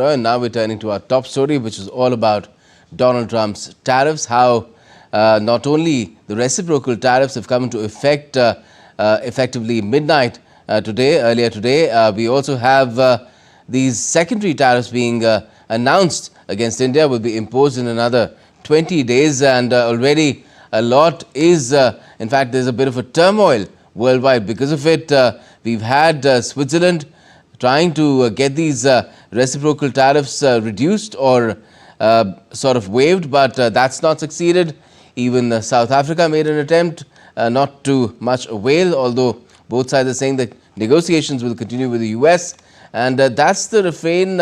And now we're turning to our top story, which is all about Donald Trump's tariffs, how not only the reciprocal tariffs have come into effect effectively midnight earlier today, we also have these secondary tariffs being announced against India will be imposed in another 20 days, and already a lot is, in fact, there's a bit of a turmoil worldwide because of it. We've had Switzerland trying to get these reciprocal tariffs reduced or sort of waived, but that's not succeeded. Even South Africa made an attempt, not to much avail, although both sides are saying that negotiations will continue with the US. And that's the refrain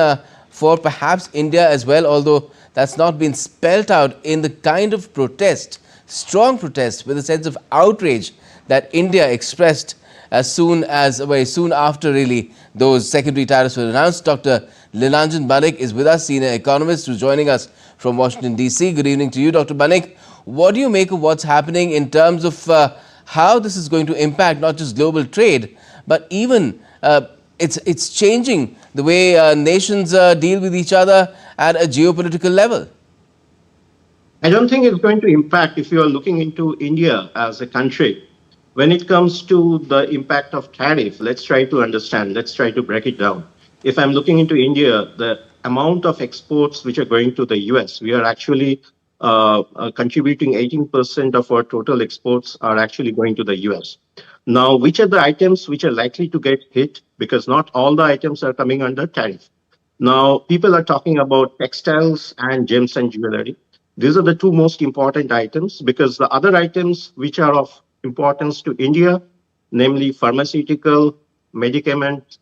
for perhaps India as well, although that's not been spelt out in the kind of protest, strong protest with a sense of outrage that India expressed very soon after really those secondary tariffs were announced. Dr. Nilanjan Banik is with us, senior economist, who's joining us from Washington, D.C. Good evening to you, Dr. Banik. What do you make of what's happening in terms of how this is going to impact not just global trade, but even it's changing the way nations deal with each other at a geopolitical level? I don't think it's going to impact if you are looking into India as a country. When it comes to the impact of tariff, let's try to understand, let's try to break it down. If I'm looking into India, the amount of exports which are going to the US, we are actually contributing 18% of our total exports are actually going to the US. Now, which are the items which are likely to get hit? Because not all the items are coming under tariff. Now, people are talking about textiles and gems and jewelry. These are the two most important items, because the other items which are of importance to India, namely pharmaceutical, medicaments,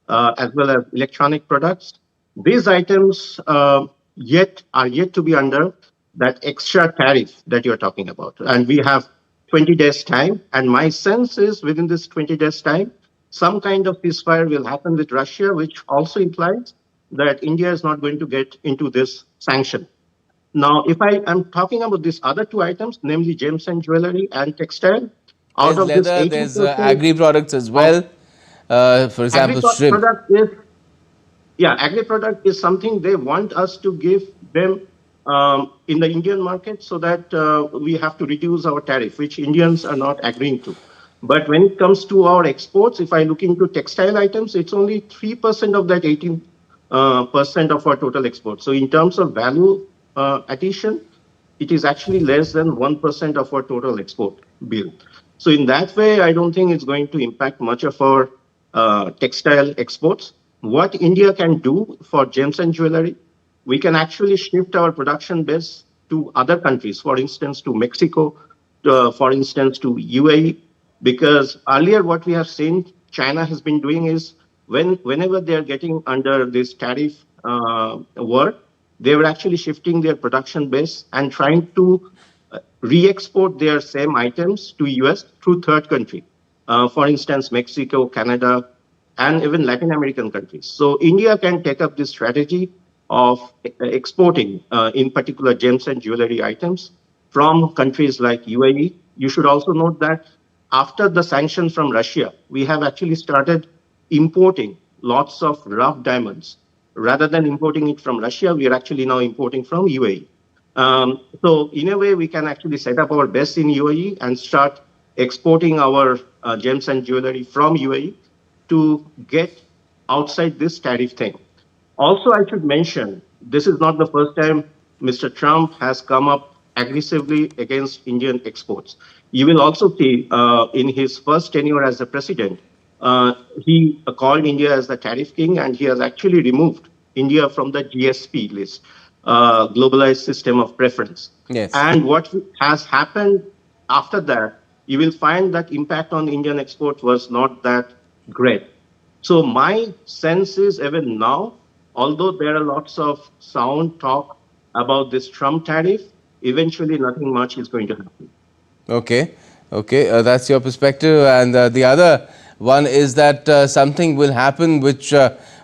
as well as electronic products, these items are yet to be under that extra tariff that you're talking about. And we have 20 days time. And my sense is within this 20 days time, some kind of ceasefire will happen with Russia, which also implies that India is not going to get into this sanction. Now, if I am talking about these other two items, namely gems and jewelry and textile, out of leather, this there's agri-products as well. For example, shrimp. Agri-product is something they want us to give them in the Indian market so that we have to reduce our tariff, which Indians are not agreeing to. But when it comes to our exports, if I look into textile items, it's only 3% of that 18% of our total exports. So in terms of value addition, it is actually less than 1% of our total export bill. So in that way, I don't think it's going to impact much of our textile exports. What India can do for gems and jewelry, we can actually shift our production base to other countries, for instance, to Mexico, for instance, to UAE, because earlier what we have seen China has been doing is whenever they are getting under this tariff war, they were actually shifting their production base and trying to re-export their same items to US through third country, for instance, Mexico, Canada, and even Latin American countries. So India can take up this strategy of exporting, in particular, gems and jewelry items from countries like UAE. You should also note that after the sanctions from Russia, we have actually started importing lots of rough diamonds. Rather than importing it from Russia, we are actually now importing from UAE. So in a way, we can actually set up our base in UAE and start exporting our gems and jewelry from UAE to get outside this tariff thing. Also, I should mention, this is not the first time Mr. Trump has come up aggressively against Indian exports. You will also see in his first tenure as the president, he called India as the tariff king, and he has actually removed India from the GSP list, Globalized System of Preference. Yes. And what has happened after that, you will find that impact on Indian export was not that great. So my sense is even now, although there are lots of sound talk about this Trump tariff, eventually nothing much is going to happen. Okay, that's your perspective. And the other one is that something will happen which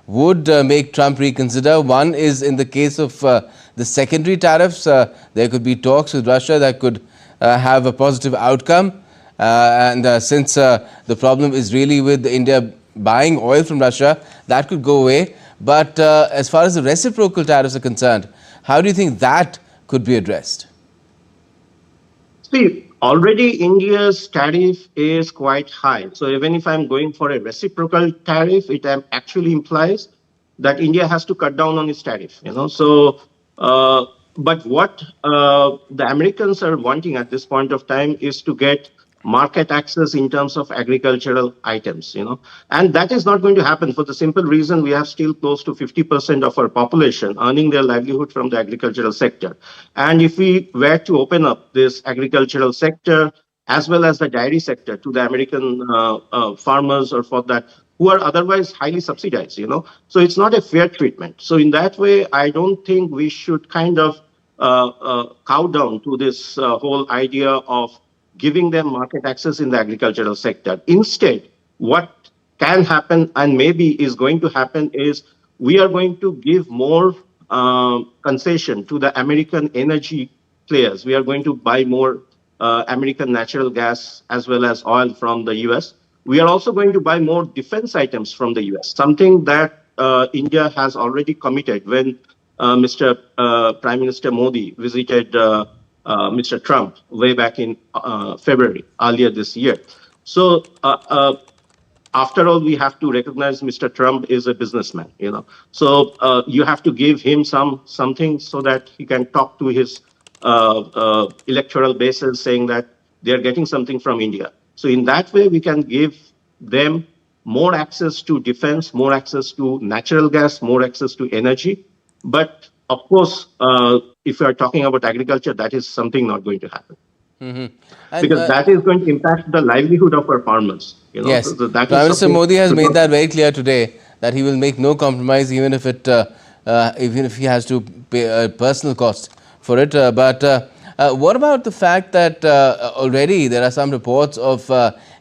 would make Trump reconsider. One is in the case of the secondary tariffs. There could be talks with Russia that could have a positive outcome. Since the problem is really with India buying oil from Russia, that could go away. But as far as the reciprocal tariffs are concerned, how do you think that could be addressed? See, already India's tariff is quite high. So even if I'm going for a reciprocal tariff, it actually implies that India has to cut down on its tariff. So, but what the Americans are wanting at this point of time is to get market access in terms of agricultural items. And that is not going to happen for the simple reason we have still close to 50% of our population earning their livelihood from the agricultural sector. And if we were to open up this agricultural sector as well as the dairy sector to the American farmers or for that who are otherwise highly subsidized. So it's not a fair treatment. So in that way, I don't think we should kind of cow down to this whole idea of giving them market access in the agricultural sector. Instead, what can happen and maybe is going to happen is we are going to give more concession to the American energy players. We are going to buy more American natural gas as well as oil from the US. We are also going to buy more defense items from the US, something that India has already committed when Mr. Prime Minister Modi visited Mr. Trump way back in February, earlier this year. So after all, we have to recognize Mr. Trump is a businessman. So you have to give him something so that he can talk to his electoral bases, saying that they are getting something from India. So in that way, we can give them more access to defense, more access to natural gas, more access to energy. But of course, if we are talking about agriculture, that is something not going to happen. Because that is going to impact the livelihood of our farmers. Yes, so that Prime Minister Modi has made that be. very clear today, that he will make no compromise, even if he has to pay a personal cost for it. But what about the fact that already there are some reports of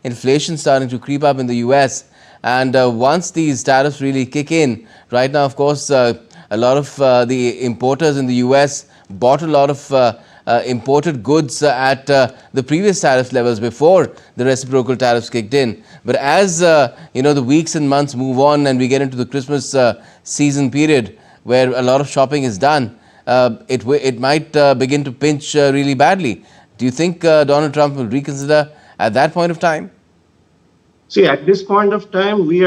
inflation starting to creep up in the US, and once these tariffs really kick in, right now, of course, a lot of the importers in the US bought a lot of imported goods at the previous tariff levels before the reciprocal tariffs kicked in. But as the weeks and months move on and we get into the Christmas season period where a lot of shopping is done, it might begin to pinch really badly. Do you think Donald Trump will reconsider at that point of time? See, at this point of time, we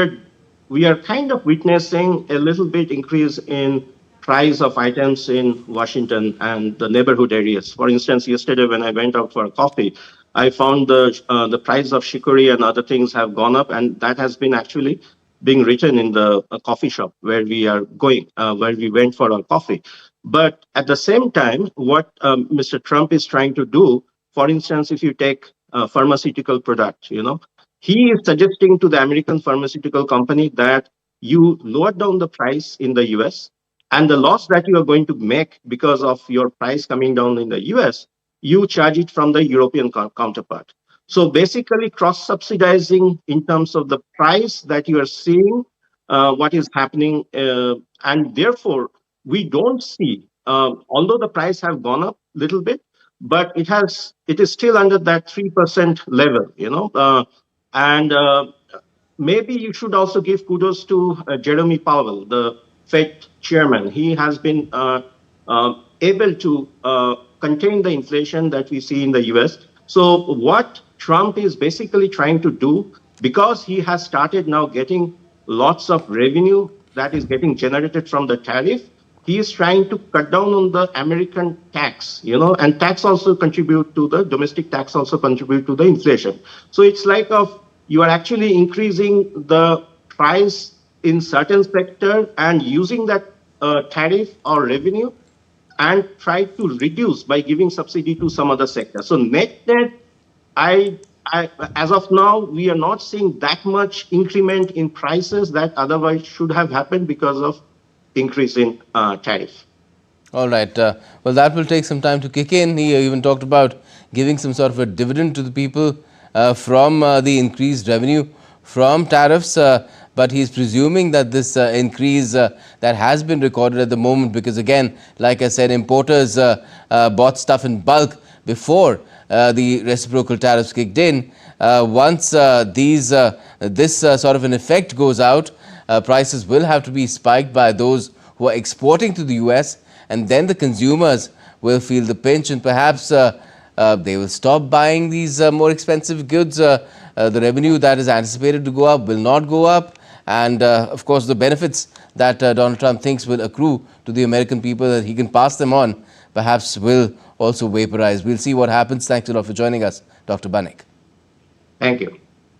are kind of witnessing a little bit increase in price of items in Washington and the neighborhood areas. For instance, yesterday when I went out for a coffee, I found the price of chicory and other things have gone up, and that has been actually being written in the coffee shop where we are going, where we went for our coffee. But at the same time, what Mr. Trump is trying to do, for instance, if you take a pharmaceutical product, he is suggesting to the American pharmaceutical company that you lower down the price in the US, and the loss that you are going to make because of your price coming down in the US, you charge it from the European counterpart. So basically cross-subsidizing in terms of the price that you are seeing, what is happening. And therefore, we don't see, although the price have gone up a little bit, but it is still under that 3% level. And maybe you should also give kudos to Jeremy Powell, the Fed chairman. He has been able to contain the inflation that we see in the US. So what Trump is basically trying to do, because he has started now getting lots of revenue that is getting generated from the tariff, he is trying to cut down on the American tax, and tax also contribute to the domestic tax also contribute to the inflation. So it's like you are actually increasing the price in certain sector and using that tariff or revenue and try to reduce by giving subsidy to some other sector. So net, as of now, we are not seeing that much increment in prices that otherwise should have happened because of increase in tariff. All right. Well, that will take some time to kick in. He even talked about giving some sort of a dividend to the people from the increased revenue from tariffs. But he's presuming that this increase that has been recorded at the moment, because again, like I said, importers bought stuff in bulk before the reciprocal tariffs kicked in. Once this sort of an effect goes out, prices will have to be spiked by those who are exporting to the US, and then the consumers will feel the pinch, and perhaps they will stop buying these more expensive goods. The revenue that is anticipated to go up will not go up, and of course the benefits that Donald Trump thinks will accrue to the American people, that he can pass them on, perhaps will also vaporize. We'll see what happens. Thanks a lot for joining us, Dr. Banik. Thank you.